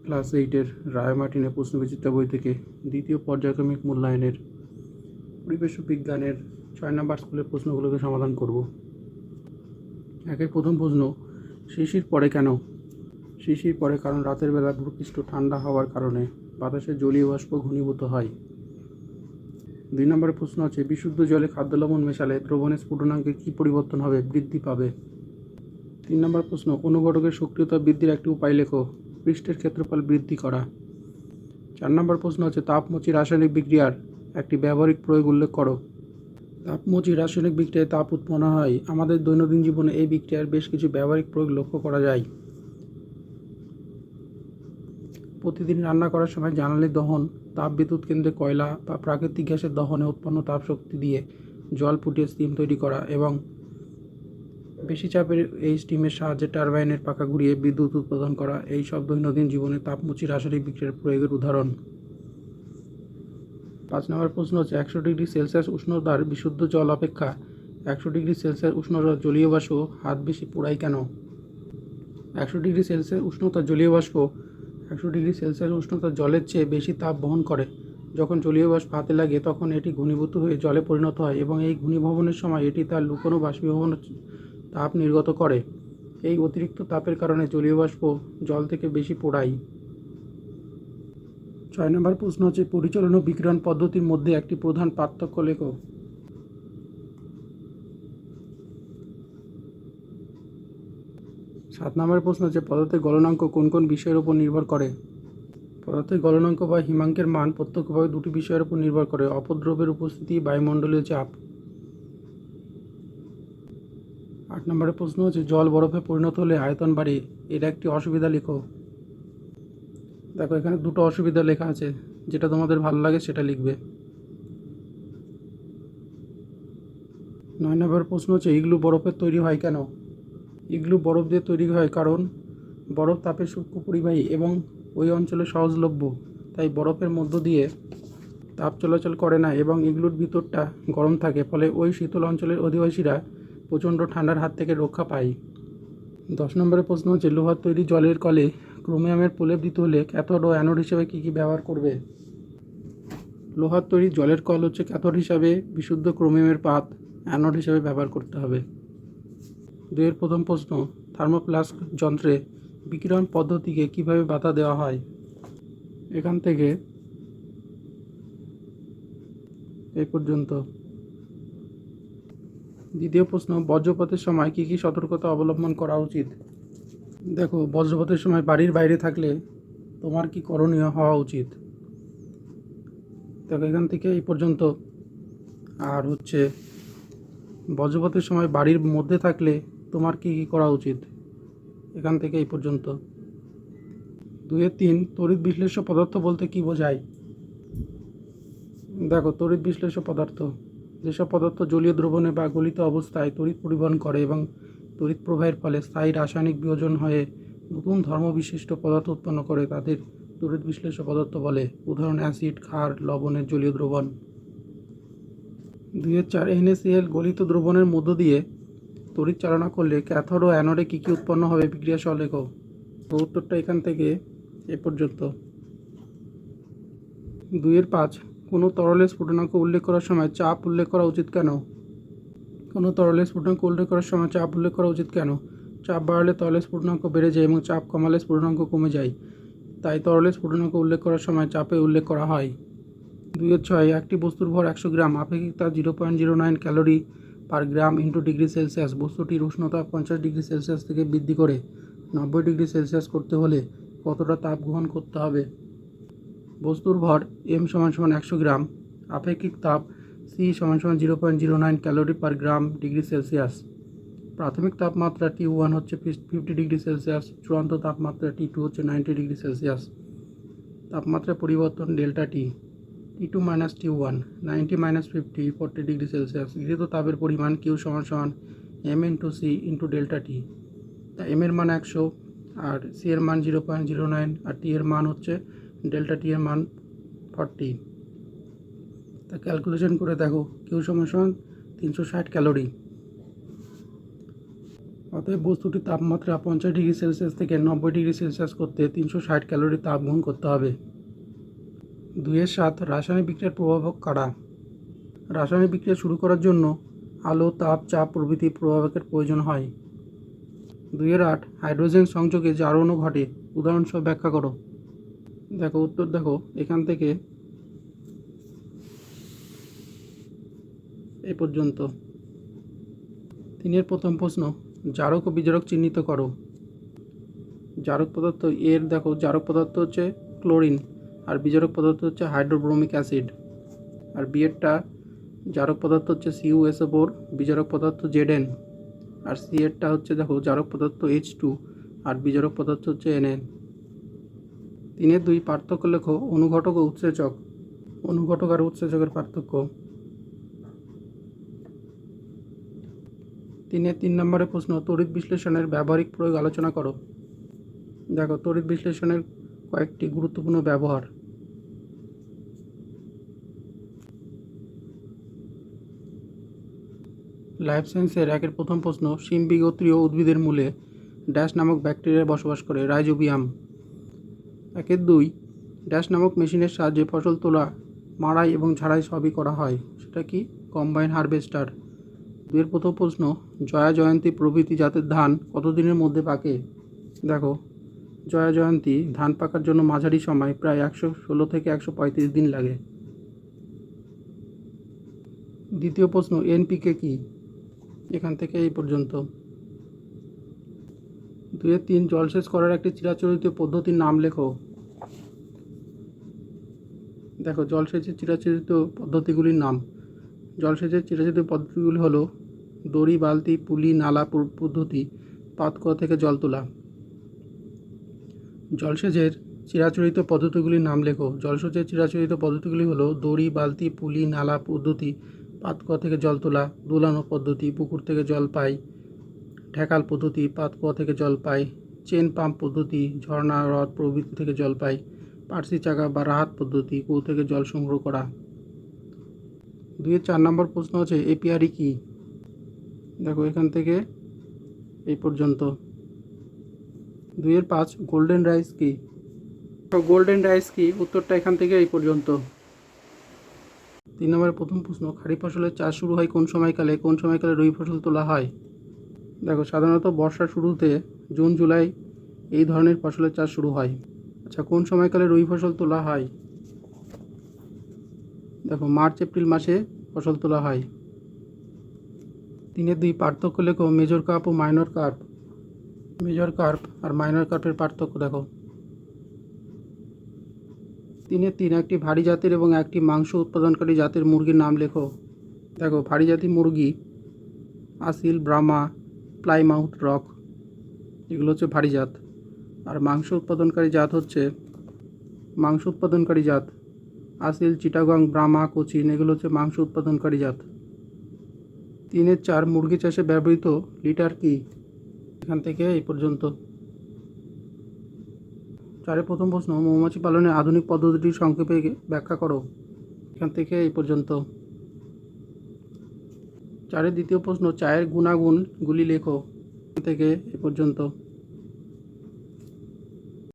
Class 8-এর রায়-মার্টিনের প্রশ্নবিচিত্রা বই থেকে দ্বিতীয় পর্যায়ক্রমিক মূল্যায়নের পরিবেশ ও বিজ্ঞানের 6 নম্বর স্কুলের প্রশ্নগুলোকে সমাধান করব। একের প্রথম প্রশ্ন, শিশির পড়ে কেন? শিশির পড়ে কারণ রাতের বেলা ভূপৃষ্ঠ ঠান্ডা হওয়ার কারণে বাতাসে জলীয় বাষ্প ঘনীভূত হয়। 2 নম্বরের প্রশ্ন আছে, বিশুদ্ধ জলে খাদ্য লবণ মেশালে দ্রবণের স্ফুটনাঙ্কে কী পরিবর্তন হবে? বৃদ্ধি পাবে। 3 নম্বর প্রশ্ন, অনুঘটকের সক্রিয়তা বৃদ্ধির একটি উপায় লেখো। পৃষ্ঠের ক্ষেত্রফল বৃদ্ধি করা। 4 নম্বর প্রশ্ন হচ্ছে, তাপমোচী রাসায়নিক বিক্রিয়ার একটি ব্যবহারিক প্রয়োগ উল্লেখ করো। তাপমোচী রাসায়নিক বিক্রিয়ায় তাপ উৎপন্ন হয়। আমাদের দৈনন্দিন জীবনে এই বিক্রিয়ার বেশ কিছু ব্যবহারিক প্রয়োগ লক্ষ্য করা যায়। প্রতিদিন রান্না করার সময় জ্বালানি দহন, তাপবিদ্যুৎ কেন্দ্রে কয়লা বা প্রাকৃতিক গ্যাসের দহনে উৎপন্ন তাপশক্তি দিয়ে জল ফুটিয়ে স্টিম তৈরি করা এবং বেশি চাপের এই স্টিমের সাহায্যে টারবাইনের পাখা ঘুরিয়ে বিদ্যুৎ উৎপাদন করা, এই সব দৈনন্দিন জীবনে তাপমোচী রাসায়নিক বিক্রিয়ার প্রয়োগের উদাহরণ। 5 নম্বর প্রশ্ন হচ্ছে, 100 ডিগ্রি সেলসিয়াস উষ্ণতার বিশুদ্ধ জল অপেক্ষা 100 ডিগ্রি সেলসিয়াস উষ্ণতার জলীয় বাষ্প হাত বেশি পোড়ায় কেন? 100 ডিগ্রি সেলসিয়াস উষ্ণতার জলীয় বাষ্প 100 ডিগ্রি সেলসিয়াস উষ্ণতার জলের চেয়ে বেশি তাপ বহন করে। যখন জলীয় বাষ্প হাতে লাগে তখন এটি ঘনীভূত হয়ে জলে পরিণত হয় এবং এই ঘনীভবনের সময় এটি তার লুকোনো বাষ্পীভবন তাপ নির্গত করে। এই অতিরিক্ত তাপের কারণে জলীয় বাষ্প জল থেকে বেশি পোড়ায়। 6 নম্বর প্রশ্ন হচ্ছে, পরিচলন ও বিকিরণ পদ্ধতির মধ্যে একটি প্রধান পার্থক্য লেখো। 7 নম্বর প্রশ্ন হচ্ছে, পদার্থের গলনাঙ্ক কোন কোন বিষয়ের উপর নির্ভর করে? পদার্থের গলনাঙ্ক বা হিমাঙ্কের মান প্রত্যক্ষভাবে দুটি বিষয়ের উপর নির্ভর করে, অপদ্রব্যের উপস্থিতি, বায়ুমণ্ডলীয় চাপ। 8 নম্বরের প্রশ্ন হচ্ছে, জল বরফে পরিণত হলে আয়তন বাড়ে, এর একটি অসুবিধা লেখো। দেখো এখানে দুটো অসুবিধা লেখা আছে, যেটা তোমাদের ভালো লাগে সেটা লিখবে। 9 নম্বর প্রশ্ন হচ্ছে, ইগলু বরফের তৈরি হয় কেন? ইগলু বরফ দিয়ে তৈরি হয় কারণ বরফ তাপের সূক্ষ্ম পরিবাহী এবং ওই অঞ্চলে সহজলভ্য, তাই বরফের মধ্য দিয়ে তাপ চলাচল করে না এবং ইগলুর ভিতরটা গরম থাকে, ফলে ওই শীতল অঞ্চলের অধিবাসীরা প্রচণ্ড ঠান্ডার হাত থেকে রক্ষা পায়। 10 নম্বরের প্রশ্ন হচ্ছে, লোহার তৈরি জলের কলে ক্রোমিয়ামের প্রলেপ দিতে হলে ক্যাথোড ও অ্যানোড হিসেবে কী কী ব্যবহার করবে? লোহার তৈরি জলের কল হচ্ছে ক্যাথোড হিসাবে বিশুদ্ধ ক্রোমিয়ামের পাত, অ্যানোড হিসেবে ব্যবহার করতে হবে। 2 প্রথম প্রশ্ন, থার্মোফ্লাস্ক যন্ত্রে বিকিরণ পদ্ধতিকে কিভাবে বাধা দেওয়া হয়? এখান থেকে এই পর্যন্ত। দ্বিতীয় প্রশ্ন, বজ্রপাতের সময় কী কী সতর্কতা অবলম্বন করা উচিত? দেখো, বজ্রপাতের সময় বাড়ির বাইরে থাকলে তোমার কি করণীয় হওয়া উচিত? দেখো এখান থেকে এই পর্যন্ত। আর হচ্ছে, বজ্রপাতের সময় বাড়ির মধ্যে থাকলে তোমার কি কী করা উচিত? এখান থেকে এই পর্যন্ত। 2-3, তড়িৎ বিশ্লেষ্য পদার্থ বলতে কি বোঝায়? দেখো, তড়িৎ বিশ্লেষ্য পদার্থ যেসব পদার্থ জলীয় দ্রবণে বা গলিত অবস্থায় তড়িৎ পরিবহন করে এবং তড়িৎ প্রবাহের ফলে স্থায়ী রাসায়নিক বিয়োজন হয়ে নতুন ধর্মবিশিষ্ট পদার্থ উৎপন্ন করে তাদের তড়িৎ বিশ্লেষ্য পদার্থ বলে। উদাহরণ, অ্যাসিড, ক্ষার, লবণের জলীয় দ্রবণ। 2-4, NaCl গলিত দ্রবণের মধ্য দিয়ে তড়িৎ চালনা করলে ক্যাথোড ও অ্যানোডে কী কী উৎপন্ন হবে? বিক্রিয়া সহ লেখো। উত্তরটা এখান থেকে এ পর্যন্ত। 2-5, কোনো তরলের স্ফুটনাঙ্ক উল্লেখ করার সময় চাপ উল্লেখ করা উচিত কেন? কোনো তরলের স্ফুটনাঙ্ক উল্লেখ করার সময় চাপ উল্লেখ করা উচিত কেন? চাপ বাড়ালে তরলের স্ফুটনাঙ্ক বেড়ে যায় এবং চাপ কমালে স্ফুটনাঙ্ক কমে যায়, তাই তরলের স্ফুটনাঙ্ক উল্লেখ করার সময় চাপে উল্লেখ করা হয়। 2-6, একটি বস্তুর ভর 100 গ্রাম, আপেক্ষিক তাপ 0.09 calorie per gram into degree Celsius. বস্তুটির উষ্ণতা 50 ডিগ্রি সেলসিয়াস থেকে বৃদ্ধি করে 90 ডিগ্রি সেলসিয়াস করতে হলে কতটা তাপ গ্রহণ করতে হবে? বস্তুর ভর m = 100 গ্রাম, আপেক্ষিক তাপ c = 0.09 ক্যালোরি পার গ্রাম ডিগ্রি সেলসিয়াস। প্রাথমিক তাপমাত্রা T1 হচ্ছে 50 ডিগ্রি সেলসিয়াস, চূড়ান্ত তাপমাত্রা T2 হচ্ছে 90 ডিগ্রি সেলসিয়াস। তাপমাত্রা পরিবর্তন delta T, T2 - T1, 90 - 50, 40 degree Celsius. গৃহীত তাপের পরিমাণ Q = m × c × delta T। তা m এর মান 100 আর c এর মান 0.09 আর t এর মান হচ্ছে ডেল্টা T এর মান 40। তা ক্যালকুলেশন করে দেখো, Q = 360 ক্যালোরি। অতএব বস্তুটির তাপমাত্রা 50 ডিগ্রি সেলসিয়াস থেকে 90 ডিগ্রি সেলসিয়াস করতে 360 ক্যালোরি তাপ গ্রহণ করতে হবে। 2-7 রাসায়নিক বিক্রিয়ার প্রভাবক কারা? রাসায়নিক বিক্রিয়া শুরু করার জন্য আলো, তাপ, চাপ প্রভৃতি প্রভাবকের প্রয়োজন হয়। 2-8 হাইড্রোজেন সংযোগে জারণও ঘটে, উদাহরণসহ ব্যাখ্যা করো। দেখো উত্তর দেখো এখান থেকে এই পর্যন্ত। 3-এর প্রথম প্রশ্ন, জারক ও বিজারক চিহ্নিত করো। জারক পদার্থ এর দেখো জারক পদার্থ হচ্ছে ক্লোরিন আর বিজারক পদার্থ হচ্ছে হাইড্রোব্রোমিক অ্যাসিড। আর বিয়েরটা জারক পদার্থ হচ্ছে CuSO4, বিজারক পদার্থ Zn। আর সি এরটা হচ্ছে দেখো জারক পদার্থ H2 আর বিজারক পদার্থ হচ্ছে Na। 3-2 পার্থক্য লেখো অনুঘটক ও উৎসেচক। অনুঘটক আর উৎসেচকের পার্থক্য। 3 নম্বরের প্রশ্ন, তড়িৎ বিশ্লেষণের ব্যবহারিক প্রয়োগ আলোচনা করো। দেখো তড়িৎ বিশ্লেষণের কয়েকটি গুরুত্বপূর্ণ ব্যবহার। লাইফ সায়েন্সের 1-এর প্রথম প্রশ্ন, শিমবিগোত্রীয় উদ্ভিদের মূলে ড্যাশ নামক ব্যাকটেরিয়া বসবাস করে, রাইজোবিয়াম। 1-2 ড্যাশ নামক মেশিনের সাহায্যে ফসল তোলা, মাড়াই এবং ঝাড়াই সবই করা হয়, সেটা কি? Combine harvester. 2-এর প্রথম প্রশ্ন, জয়া জয়ন্তী প্রভৃতি জাতের ধান কতদিনের মধ্যে পাকে? দেখো জয়া জয়ন্তী ধান পাকার জন্য মাঝারি সময় প্রায় 116 থেকে 135 দিন লাগে। দ্বিতীয় প্রশ্ন, NPK কি? এখান থেকে এই পর্যন্ত। 2-3 জলসেচ করার একটি চিরাচরিত পদ্ধতির নাম লেখো। দেখো জলসেচের চিরাচরিত পদ্ধতিগুলির নাম। জলসেচের চিরাচরিত পদ্ধতিগুলি হলো দড়ি, বালতি, পুলি, নালা পদ্ধতি, পাতকুয়া থেকে জল তোলা। জলসেচের চিরাচরিত পদ্ধতিগুলির নাম লেখো। জলসেচের চিরাচরিত পদ্ধতিগুলি হলো দড়ি, বালতি, পুলি, নালা পদ্ধতি, পাতকুয়া থেকে জল তোলা, দোলানো পদ্ধতি, পুকুর থেকে জল পাই, ঢেকাল পদ্ধতি, পাতকুয়া থেকে জল পাই, চেন পাম্প পদ্ধতি, ঝর্ণা, হ্রদ প্রভৃতি থেকে জল পাই, পার্সি চাকা বা রাহাত পদ্ধতি, কুয়ো থেকে জল সংগ্রহ করা। 2-4 নম্বর প্রশ্ন হচ্ছে এপিআরি কি? দেখো এখান থেকে এই পর্যন্ত। 2-5 গোল্ডেন রাইস কি? গোল্ডেন রাইস কি? উত্তরটা এখান থেকে এই পর্যন্ত। 3 নম্বরের প্রথম প্রশ্ন, খারিফ ফসলের চাষ শুরু হয় কোন সময়কালে? কোন সময়কালে রবি ফসল তোলা হয়? দেখো সাধারণত বর্ষার শুরুতে জুন জুলাই এই ধরনের ফসলের চাষ শুরু হয়। আচ্ছা কোন সময়কালে রবি ফসল তোলা হয়? দেখো মার্চ এপ্রিল মাসে ফসল তোলা হয়। 3-2 পার্থক্য লেখো মেজর কার্প ও মাইনর কার্প। মেজর কার্প আর মাইনর কার্পের পার্থক্য দেখো। 3-3 একটি ভারী জাতের এবং একটি মাংস উৎপাদনকারী জাতের মুরগির নাম লেখো। দেখো ভারী জাতি মুরগি আসিল, ব্রাহ্মা, প্লাইমাউথ রক, এগুলো হচ্ছে ভারী জাত। আর মাংস উৎপাদনকারী জাত আসিল, চিটাগং, ব্রাহ্মা, কোচিন, এগুলো হচ্ছে মাংস উৎপাদনকারী জাত। 3-4 মুরগি চাষে ব্যবহৃত লিটার কি? এখান থেকে এই পর্যন্ত। 4-এর প্রথম প্রশ্ন, মৌমাছি পালনের আধুনিক পদ্ধতিটি সংক্ষেপে ব্যাখ্যা করো। এখান থেকে এই পর্যন্ত। 4-এর দ্বিতীয় প্রশ্ন, চায়ের গুণাগুণগুলি লেখো। এখান থেকে এই পর্যন্ত।